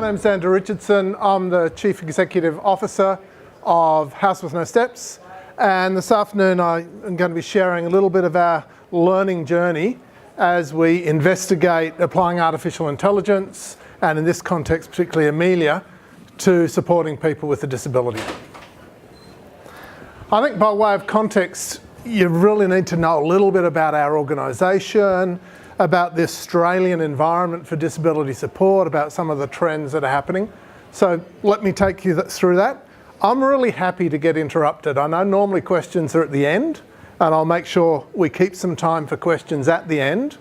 name's Andrew Richardson. I'm the Chief Executive Officer of House with No Steps, and this afternoon I'm going to be sharing a little bit of our learning journey as we investigate applying artificial intelligence, and in this context particularly Amelia, to supporting people with a disability. I think by way of context, you really need to know a little bit about our organisation, about the Australian environment for disability support, about some of the trends that are happening. So let me take you through that. I'm really happy to get interrupted. I know normally questions are at the end, and I'll make sure we keep some time for questions at the end.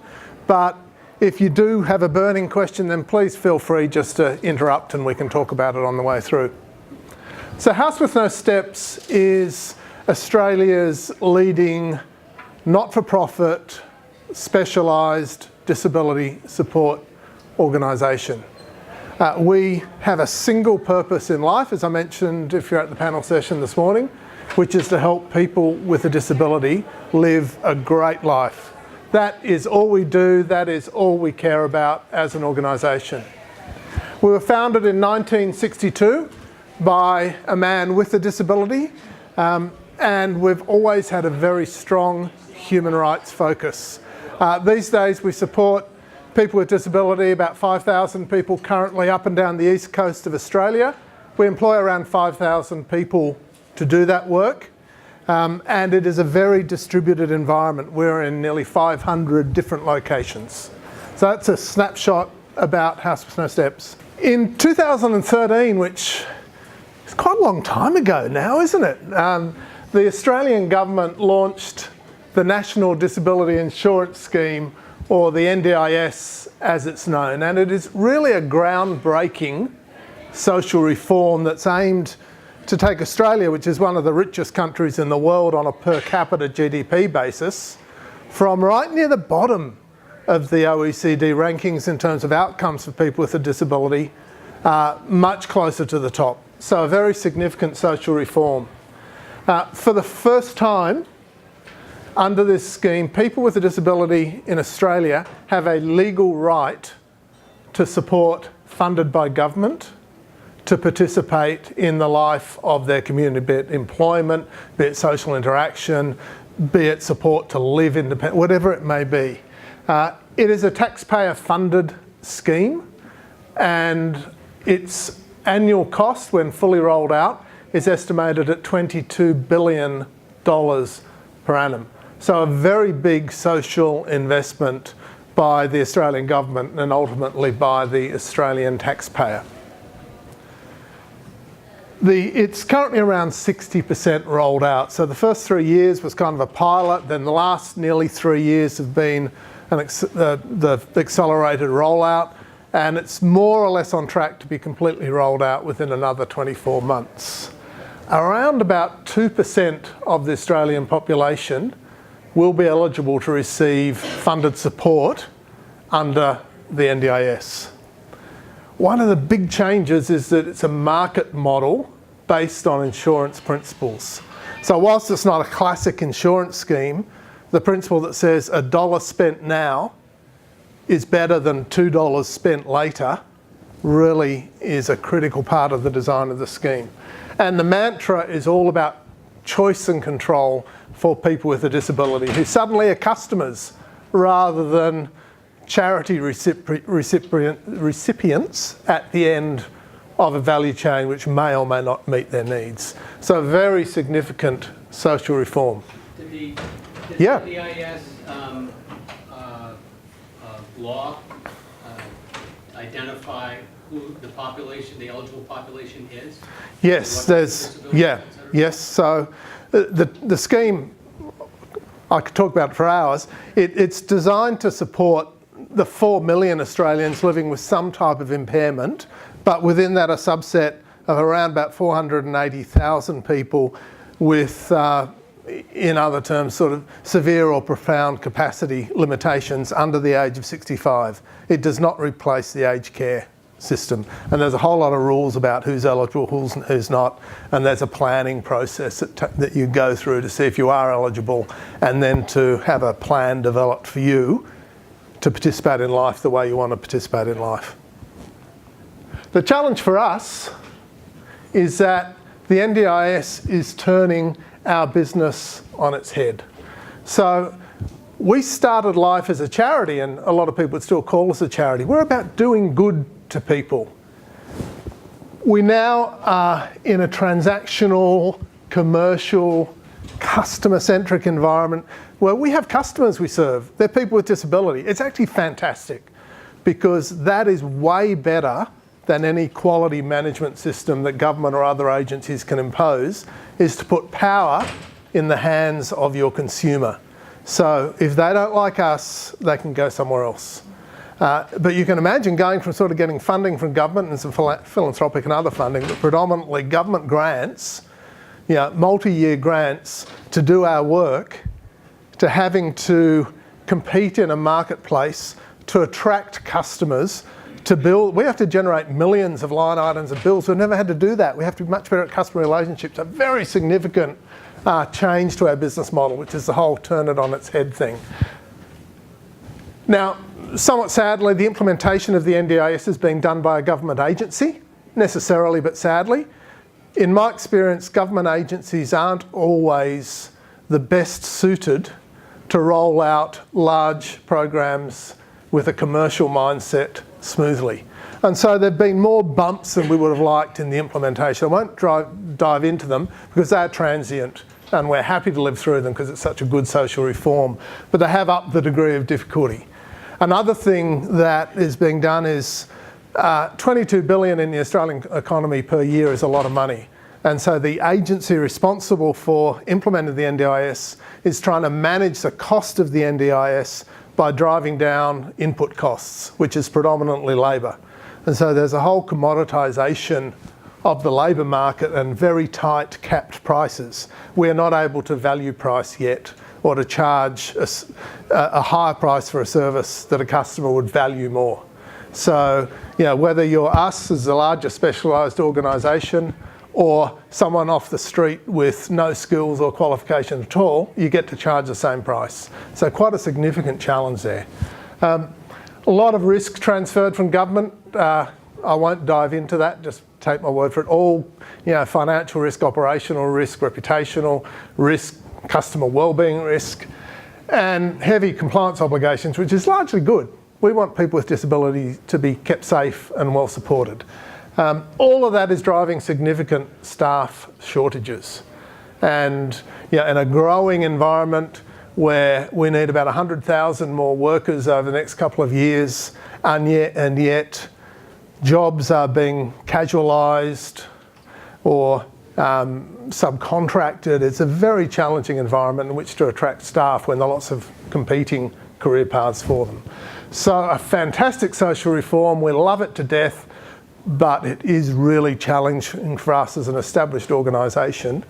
But if you do have a burning question, then please feel free just to interrupt and we can talk about it on the way through. So House with No Steps is Australia's leading not-for-profit specialised disability support organisation. We have a single purpose in life, as I mentioned if you're at the panel session this morning, which is to help people with a disability live a great life. That is all we do, that is all we care about as an organisation. We were founded in 1962 by a man with a disability, and we've always had a very strong human rights focus. These days we support people with disability, about 5,000 people currently up and down the east coast of Australia. We employ around 5,000 people to do that work, and it is a very distributed environment. We're in nearly 500 different locations. So that's a snapshot about House with No Steps. In 2013, which is quite a long time ago now, isn't it? The Australian government launched the National Disability Insurance Scheme, or the NDIS as it's known, and it is really a groundbreaking social reform that's aimed to take Australia, which is one of the richest countries in the world on a per capita GDP basis, from right near the bottom of the OECD rankings in terms of outcomes for people with a disability, much closer to the top. So a very significant social reform. For the first time, under this scheme, people with a disability in Australia have a legal right to support funded by government to participate in the life of their community, be it employment, be it social interaction, be it support to live independent, whatever it may be. It is a taxpayer-funded scheme, and its annual cost, when fully rolled out, is estimated at $22 billion per annum. So a very big social investment by the Australian government and ultimately by the Australian taxpayer. It's currently around 60% rolled out. So the first 3 years was kind of a pilot, then the last nearly 3 years have been the accelerated rollout, and it's more or less on track to be completely rolled out within another 24 months. Around about 2% of the Australian population will be eligible to receive funded support under the NDIS. One of the big changes is that it's a market model based on insurance principles. So whilst it's not a classic insurance scheme, the principle that says $1 spent now is better than $2 spent later really is a critical part of the design of the scheme. And the mantra is all about choice and control for people with a disability who suddenly are customers rather than charity recipients at the end of a value chain which may or may not meet their needs. So very significant social reform. Did the Yeah. DWS law identify who the population, the eligible population is? Yes, yes. So the scheme, I could talk about it for hours. It's designed to support the 4 million Australians living with some type of impairment, but within that a subset of around about 480,000 people with, in other terms, sort of severe or profound capacity limitations under the age of 65. It does not replace the aged care system, and there's a whole lot of rules about who's eligible, who's not, and there's a planning process that you go through to see if you are eligible, and then to have a plan developed for you to participate in life the way you want to participate in life. The challenge for us is that the NDIS is turning our business on its head. So we started life as a charity, and a lot of people would still call us a charity. We're about doing good to people. We now are in a transactional, commercial, customer-centric environment where we have customers we serve. They're people with disability. It's actually fantastic because that is way better than any quality management system that government or other agencies can impose, is to put power in the hands of your consumer. So if they don't like us, they can go somewhere else. But you can imagine going from sort of getting funding from government and some philanthropic and other funding, but predominantly government grants, multi-year grants to do our work, to having to compete in a marketplace to attract customers, to build. We have to generate millions of line items of bills. We've never had to do that. We have to be much better at customer relationships. A very significant change to our business model, which is the whole turn it on its head thing. Now, somewhat sadly, the implementation of the NDIS is being done by a government agency, necessarily but sadly. In my experience, government agencies aren't always the best suited to roll out large programs with a commercial mindset smoothly. And so there have been more bumps than we would have liked in the implementation. I won't dive into them because they're transient and we're happy to live through them because it's such a good social reform, but they have upped the degree of difficulty. Another thing that is being done is 22 billion in the Australian economy per year is a lot of money. And so the agency responsible for implementing the NDIS is trying to manage the cost of the NDIS by driving down input costs, which is predominantly labour. And so there's a whole commoditisation of the labour market and very tight capped prices. We're not able to value price yet or to charge a higher price for a service that a customer would value more. So, whether you're us as the largest specialised organisation or someone off the street with no skills or qualification at all, you get to charge the same price. So quite a significant challenge there. A lot of risk transferred from government. I won't dive into that, just take my word for it. All financial risk, operational risk, reputational risk, customer wellbeing risk, and heavy compliance obligations, which is largely good. We want people with disability to be kept safe and well supported. All of that is driving significant staff shortages. And in a growing environment where we need about 100,000 more workers over the next couple of years, and yet jobs are being casualised or subcontracted. It's a very challenging environment in which to attract staff when there are lots of competing career paths for them. So a fantastic social reform, we love it to death, but it is really challenging for us as an established organisation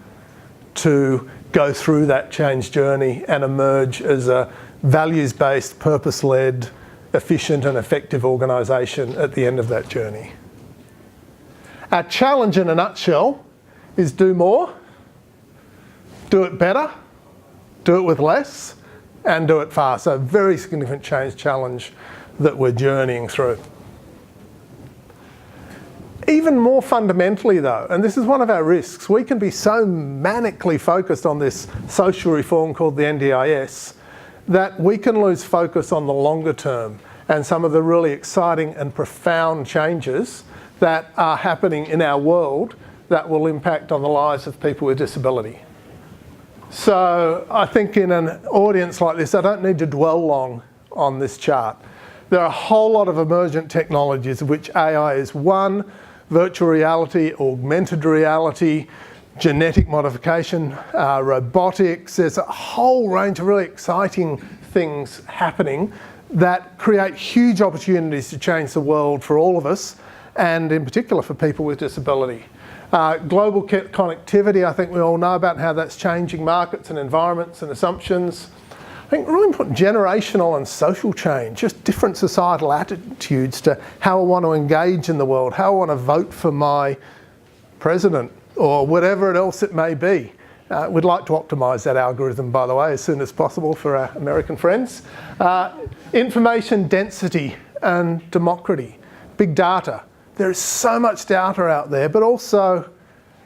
to go through that change journey and emerge as a values-based, purpose-led, efficient and effective organisation at the end of that journey. Our challenge in a nutshell is do more, do it better, do it with less, and do it fast. So a very significant change challenge that we're journeying through. Even more fundamentally though, and this is one of our risks, we can be so manically focused on this social reform called the NDIS that we can lose focus on the longer term and some of the really exciting and profound changes that are happening in our world that will impact on the lives of people with disability. So I think in an audience like this, I don't need to dwell long on this chart. There are a whole lot of emergent technologies, of which AI is one, virtual reality, augmented reality, genetic modification, robotics. There's a whole range of really exciting things happening that create huge opportunities to change the world for all of us, and in particular for people with disability. Global connectivity, I think we all know about how that's changing markets and environments and assumptions. I think really important generational and social change, just different societal attitudes to how I want to engage in the world, how I want to vote for my president or whatever else it may be. We'd like to optimise that algorithm, by the way, as soon as possible for our American friends. Information density and democracy, big data, There's so much data out there, but also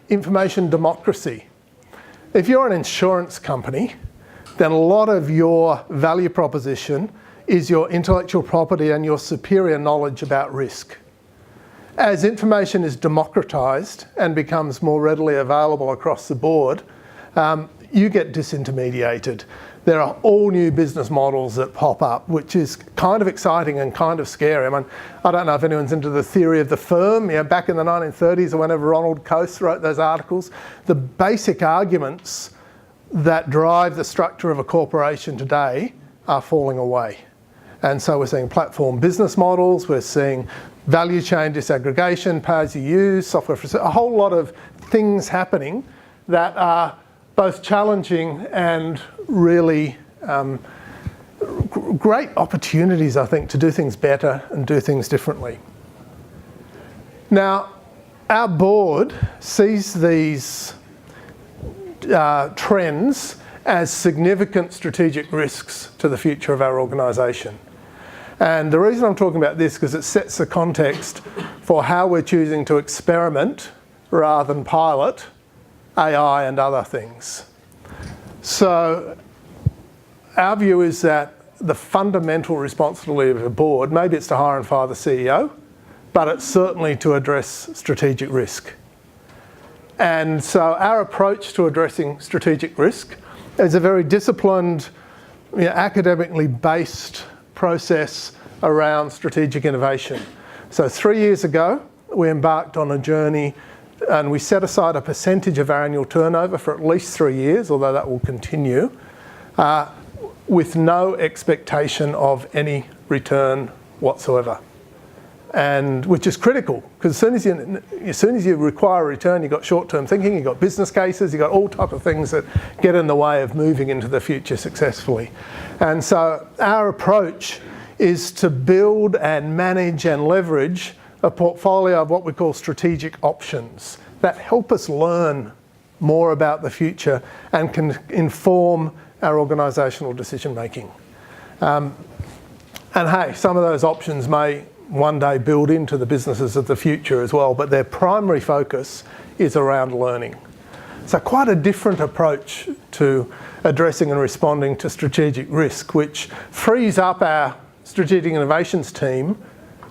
information democracy. If you're an insurance company, then a lot of your value proposition is your intellectual property and your superior knowledge about risk. As information is democratized and becomes more readily available across the board, you get disintermediated. There are all new business models that pop up, which is kind of exciting and kind of scary. I mean, I don't know if anyone's into the theory of the firm. Back in the 1930s or whenever Ronald Coase wrote those articles, the basic arguments that drive the structure of a corporation today are falling away. And so we're seeing platform business models, we're seeing value chain disaggregation, pay-as-you-use, software for a whole lot of things happening that are both challenging and really great opportunities, I think, to do things better and do things differently. Now, our board sees these trends as significant strategic risks to the future of our organisation. And the reason I'm talking about this is because it sets the context for how we're choosing to experiment rather than pilot AI and other things. So our view is that the fundamental responsibility of a board, maybe it's to hire and fire the CEO, but it's certainly to address strategic risk. And so our approach to addressing strategic risk is a very disciplined, academically based process around strategic innovation. So 3 years ago, we embarked on a journey and we set aside a percentage of our annual turnover for at least 3 years, although that will continue, with no expectation of any return whatsoever. And which is critical, because as soon as you require a return, you've got short-term thinking, you've got business cases, you've got all type of things that get in the way of moving into the future successfully. And so our approach is to build and manage and leverage a portfolio of what we call strategic options that help us learn more about the future and can inform our organisational decision making. And hey, some of those options may one day build into the businesses of the future as well, but their primary focus is around learning. So quite a different approach to addressing and responding to strategic risk, which frees up our strategic innovations team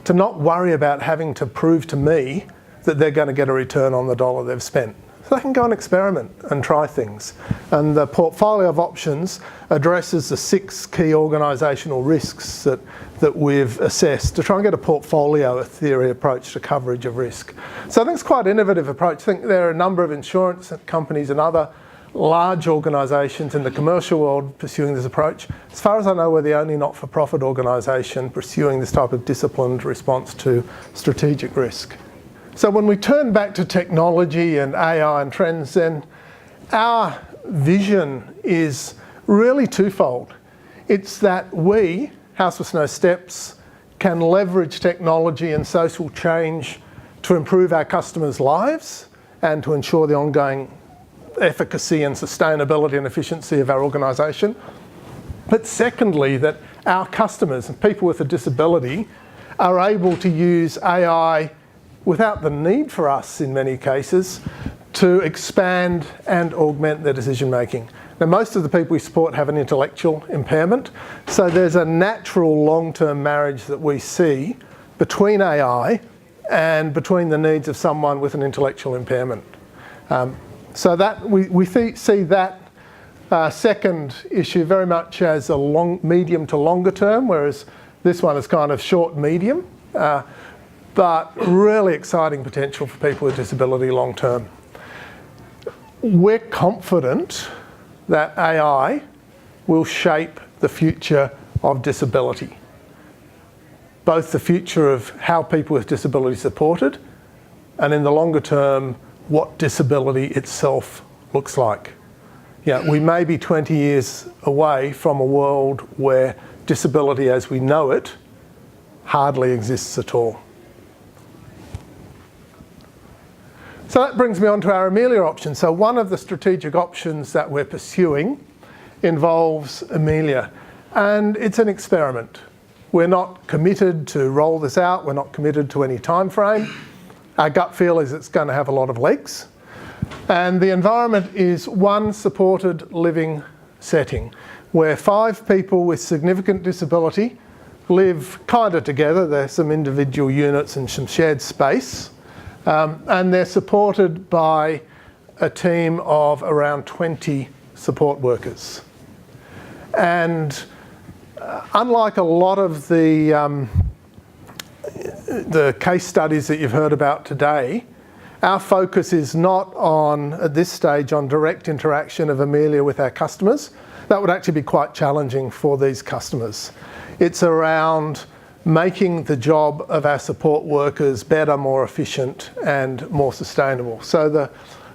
to not worry about having to prove to me that they're going to get a return on the dollar they've spent. So they can go and experiment and try things. And the portfolio of options addresses the 6 key organisational risks that we've assessed to try and get a portfolio theory approach to coverage of risk. So I think it's quite an innovative approach. I think there are a number of insurance companies and other large organisations in the commercial world pursuing this approach. As far as I know, we're the only not-for-profit organisation pursuing this type of disciplined response to strategic risk. So when we turn back to technology and AI and trends, then our vision is really twofold. It's that we, House with No Steps, can leverage technology and social change to improve our customers' lives and to ensure the ongoing efficacy and sustainability and efficiency of our organisation. But secondly, that our customers and people with a disability are able to use AI without the need for us, in many cases, to expand and augment their decision making. Now, most of the people we support have an intellectual impairment, so there's a natural long-term marriage that we see between AI and between the needs of someone with an intellectual impairment. So that we see that second issue very much as a medium to longer term, whereas this one is kind of short-medium. But really exciting potential for people with disability long term. We're confident that AI will shape the future of disability, both the future of how people with disability are supported, and in the longer term, what disability itself looks like. We may be 20 years away from a world where disability as we know it hardly exists at all. So that brings me on to our Amelia option. So one of the strategic options that we're pursuing involves Amelia, and it's an experiment. We're not committed to roll this out. We're not committed to any time frame. Our gut feel is it's going to have a lot of legs. And the environment is one supported living setting where 5 people with significant disability live kind of together. There's some individual units and some shared space. And they're supported by a team of around 20 support workers. And unlike a lot of the case studies that you've heard about today, our focus is not on, at this stage, on direct interaction of Amelia with our customers. That would actually be quite challenging for these customers. It's around making the job of our support workers better, more efficient and more sustainable. So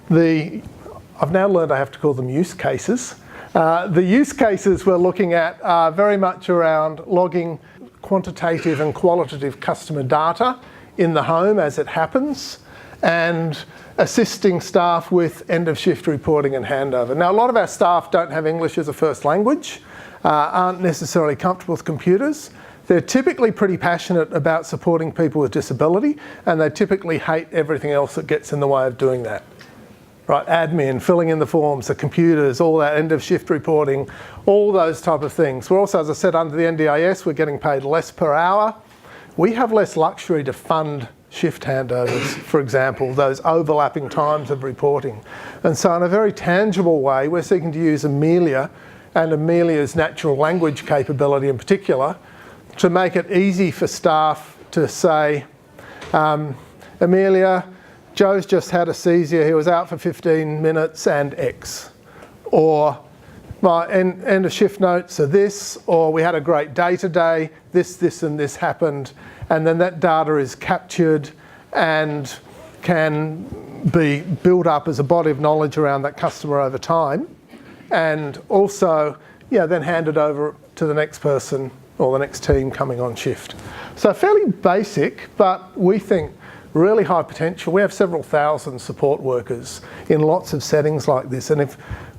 I've now learned I have to call them use cases. The use cases we're looking at are very much around logging quantitative and qualitative customer data in the home as it happens, and assisting staff with end of shift reporting and handover. Now, a lot of our staff don't have English as a first language, aren't necessarily comfortable with computers. They're typically pretty passionate about supporting people with disability, and they typically hate everything else that gets in the way of doing that. Right, admin, filling in the forms, the computers, all that end of shift reporting, all those type of things. We're also, as I said, under the NDIS, we're getting paid less per hour. We have less luxury to fund shift handovers, for example, those overlapping times of reporting. And so in a very tangible way, we're seeking to use Amelia and Amelia's natural language capability in particular to make it easy for staff to say, Amelia, Joe's just had a seizure, he was out for 15 minutes and X. Or my end of shift notes are this, or we had a great day today, this and this happened. And then that data is captured and can be built up as a body of knowledge around that customer over time. And also, then handed over to the next person or the next team coming on shift. So fairly basic, but we think really high potential. We have several thousand support workers in lots of settings like this. And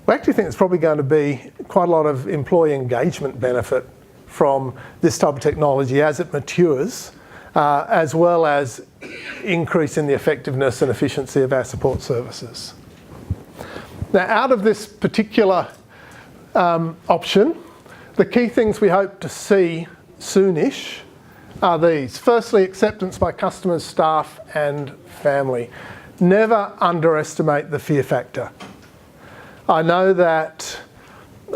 we actually think it's probably going to be quite a lot of employee engagement benefit from this type of technology as it matures, as well as increasing the effectiveness and efficiency of our support services. Now, out of this particular option, the key things we hope to see soonish are these. Firstly, acceptance by customers, staff and family. Never underestimate the fear factor. I know that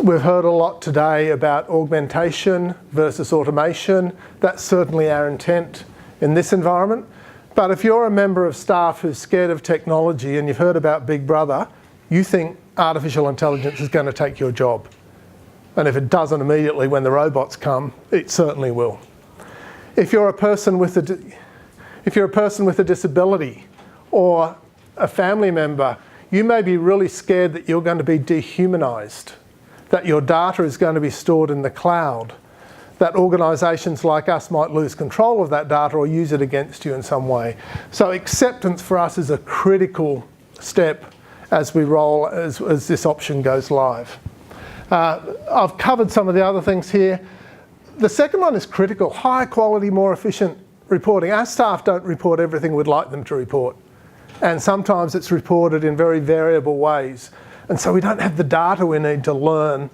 we've heard a lot today about augmentation versus automation. That's certainly our intent in this environment. But if you're a member of staff who's scared of technology and you've heard about Big Brother, you think artificial intelligence is going to take your job. And if it doesn't immediately when the robots come, it certainly will. If you're a person with a disability or a family member, you may be really scared that you're going to be dehumanised, that your data is going to be stored in the cloud, that organisations like us might lose control of that data or use it against you in some way. So acceptance for us is a critical step as we roll, as this option goes live. I've covered some of the other things here. The second one is critical, higher quality, more efficient reporting. Our staff don't report everything we'd like them to report. And sometimes it's reported in very variable ways. And so we don't have the data we need to learn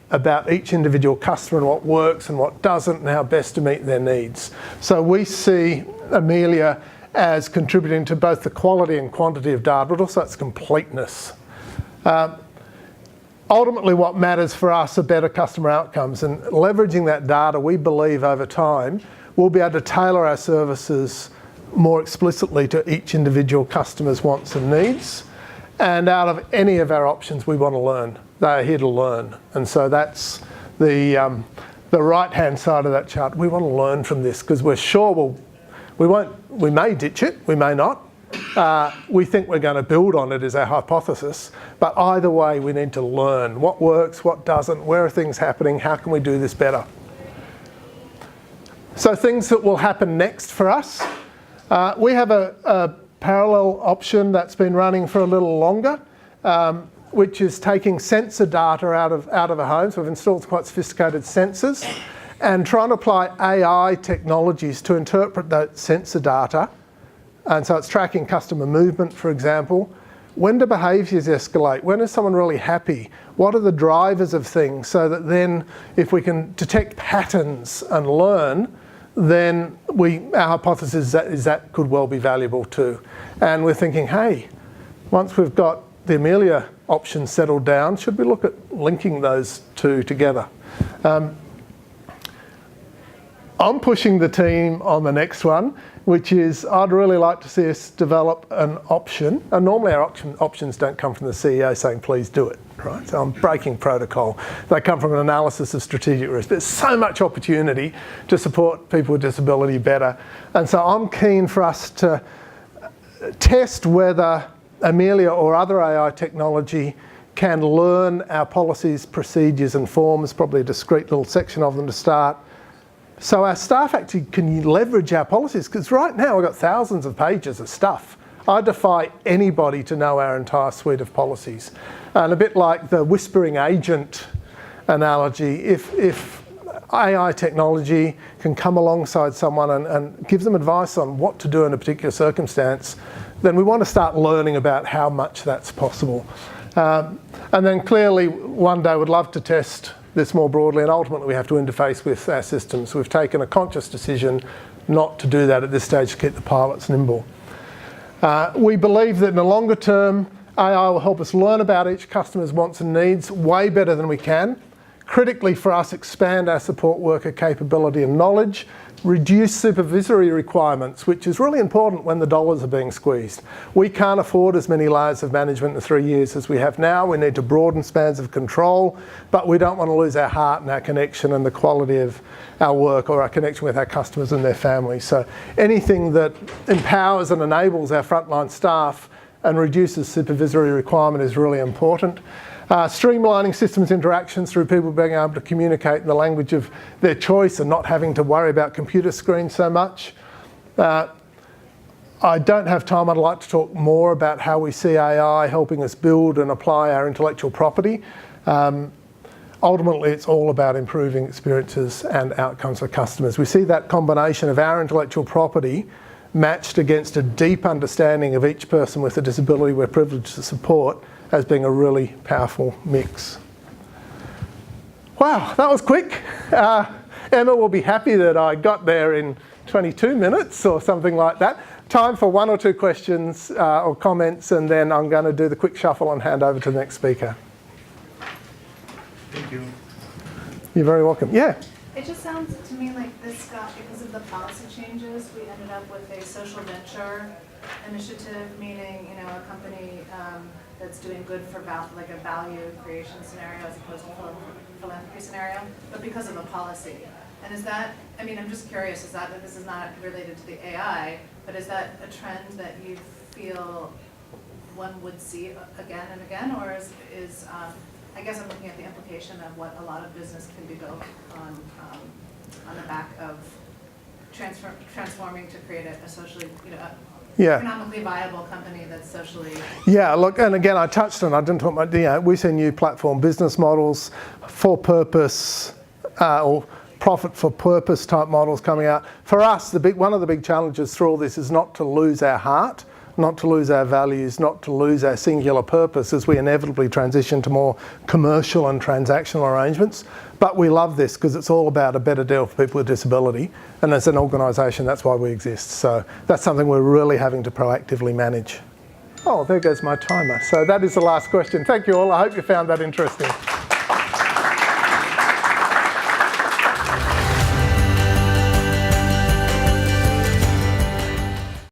about each individual customer and what works and what doesn't and how best to meet their needs. So we see Amelia as contributing to both the quality and quantity of data, but also its completeness. Ultimately, what matters for us are better customer outcomes, and leveraging that data, we believe over time, we'll be able to tailor our services more explicitly to each individual customer's wants and needs. And out of any of our options, we want to learn. They are here to learn. And so that's the right-hand side of that chart. We want to learn from this because we're sure we may ditch it, we may not. We think we're going to build on it is our hypothesis, but either way we need to learn what works, what doesn't, where are things happening, how can we do this better. So things that will happen next for us. We have a parallel option that's been running for a little longer, which is taking sensor data out of a home. So we've installed quite sophisticated sensors and trying to apply AI technologies to interpret that sensor data. And so it's tracking customer movement, for example. When do behaviours escalate? When is someone really happy? What are the drivers of things? So that then if we can detect patterns and learn, then our hypothesis is that could well be valuable too. And we're thinking, hey, once we've got the Amelia option settled down, should we look at linking those two together? I'm pushing the team on the next one, which is I'd really like to see us develop an option. And normally our options don't come from the CEO saying, please do it, right? So I'm breaking protocol. They come from an analysis of strategic risk. There's so much opportunity to support people with disability better. And so I'm keen for us to test whether Amelia or other AI technology can learn our policies, procedures and forms, probably a discrete little section of them to start. So our staff actually can leverage our policies, because right now we've got thousands of pages of stuff. I defy anybody to know our entire suite of policies. And a bit like the whispering agent analogy, if AI technology can come alongside someone and give them advice on what to do in a particular circumstance, then we want to start learning about how much that's possible. And then clearly one day we'd love to test this more broadly, and ultimately we have to interface with our systems. We've taken a conscious decision not to do that at this stage to keep the pilots nimble. We believe that in the longer term, AI will help us learn about each customer's wants and needs way better than we can. Critically for us, expand our support worker capability and knowledge, reduce supervisory requirements, which is really important when the dollars are being squeezed. We can't afford as many layers of management in 3 years as we have now. We need to broaden spans of control, but we don't want to lose our heart and our connection and the quality of our work or our connection with our customers and their families. So anything that empowers and enables our frontline staff and reduces supervisory requirement is really important. Streamlining systems interactions through people being able to communicate in the language of their choice and not having to worry about computer screens so much. I don't have time. I'd like to talk more about how we see AI helping us build and apply our intellectual property. Ultimately, it's all about improving experiences and outcomes for customers. We see that combination of our intellectual property matched against a deep understanding of each person with a disability we're privileged to support as being a really powerful mix. Wow, that was quick. Emma will be happy that I got there in 22 minutes or something like that. Time for 1 or 2 questions or comments, and then I'm going to do the quick shuffle and hand over to the next speaker. Thank you. You're very welcome. Yeah. It just sounds to me like this got, because of the policy changes, we ended up with a social venture initiative, meaning, you know, a company that's doing good for like a value creation scenario as opposed to philanthropy scenario, but because of a policy. And is that, I mean, I'm just curious, is that this is not related to the AI, but is that a trend that you feel one would see again and again, or is I guess I'm looking at the implication of what a lot of business can be built on the back of transforming to create a socially, you know, economically viable company that's socially... Yeah, look, and again, I touched on, I didn't talk about, you know, we see new platform business models, for purpose, or profit for purpose type models coming out. For us, one of the big challenges through all this is not to lose our heart, not to lose our values, not to lose our singular purpose as we inevitably transition to more commercial and transactional arrangements. But we love this because it's all about a better deal for people with disability. And as an organisation, that's why we exist. So that's something we're really having to proactively manage. Oh, there goes my timer. So that is the last question. Thank you all. I hope you found that interesting.